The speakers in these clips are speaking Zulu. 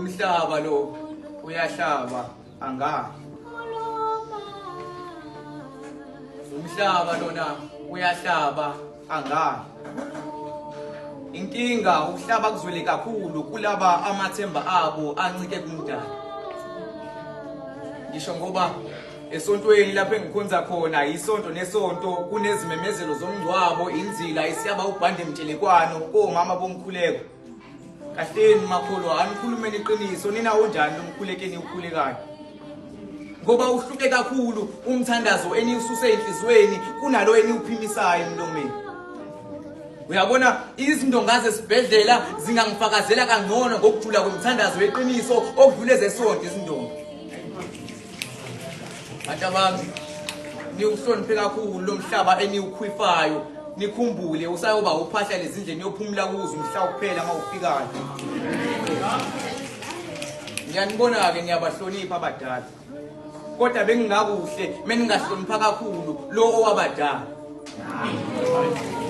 Umhlaba lo uyahlaba angani. Umhlaba lona uyahlaba angani. Inkinga uhlaba kuzwele kakhulu kulaba amathemba abo ancike kumdala. Ngisho ngoba esontweni lapho engikhonza khona isonto nesonto kunezimemezelo zomngcwabo inzila isiyaba ubhande emtshelekwana komama bomkhuleko. Kahleni makholwa anikhulumeni iqiniso nina onjani lomkhulekeni ukhulekayo. Ngoba uhluke kakhulu umthandazo eniususe enhlizweni kunalo eniuphimisayo emlomeni. Uyabona izindonga zesibhedlela zingangifakazela kangcono ngokujula kwemthandazo weqiniso okudlule zesonto izindonga. Atabami niuhloniphe kakhulu lomhlaba eniukhwifayo nikhumbule usayoba uphahla lezindle niyophumula kuzo umhlaba kuphela mawufikayo. Ngiyanibona ke niyabahlonipha abadala. Kodwa bengingakuhle meningahlonipha kakhulu lo owabadala.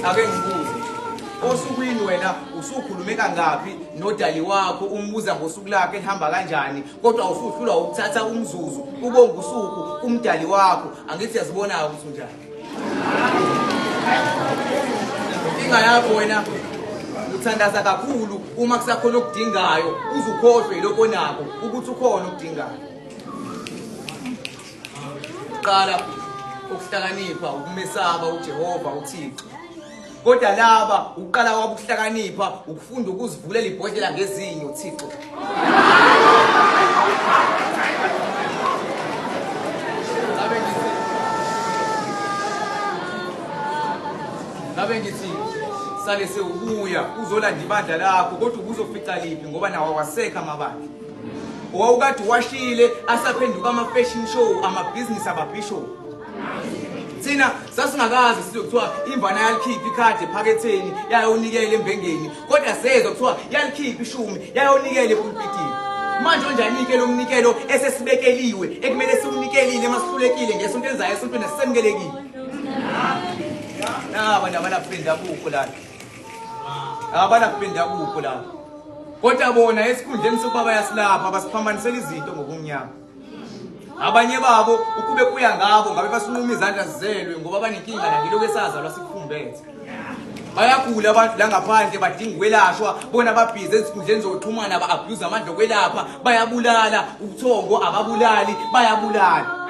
Ake ngibuze. Osukwini wena usukhulume kangaphi nodali wakho umbuza ngosuku lakhe ehamba kanjani kodwa usuhlula ukuthatha umzuzu ubonga usuku umdali wakho angithi yazibona ukuthi unjani. Inga yakho wena uthandaza kakhulu uma kusakhona okudingayo uzukhohlwe lokho nako ukuthi ukhona okudingayo. Qala ukuhlakanipha ukumesaba uJehova uThixo. Kodwa laba uqala wabuhlakanipha ukufunda ukuzivulela ibhodlela ngezinyo uThixo. Ngabe ngithi sale sewubuya uzolanda ibandla lakho kodwa ubuzofica liphi ngoba nawo wasekha amabandla. Owawukade washile asaphenduka ama-fashion show ama-business ababishop. Thina sasingakazi sizokuthiwa imvana yalikhipha ikhadi ephaketheni yayonikela embengeni kodwa sezwe kuthiwa yalikhipha ishumi yayonikela epulpitini. Manje onjani-ke lo mnikelo esesibekeliwe ekumele siwunikelile masihlulekile ngesonto elizayo esontweni esisemukelekile. Abantu abanakupenda bukho la. Abanakupenda bukho la. Kodwa bona esikhundleni sokuba bayasilapha basiphambanisela izinto ngokumnyama. Abanye babo ukube kuya ngabo ngabe basinquma izandla zizelwe ngoba banenkinga nangiloko esazalwa sikukhumbethe. Bayagula abantu la ngaphandle badinga ukwelashwa bona babhize esikhundleni zokuxhumana ba-abuse amandla okwelapha bayabulala ubuthongo ababulali bayabulala.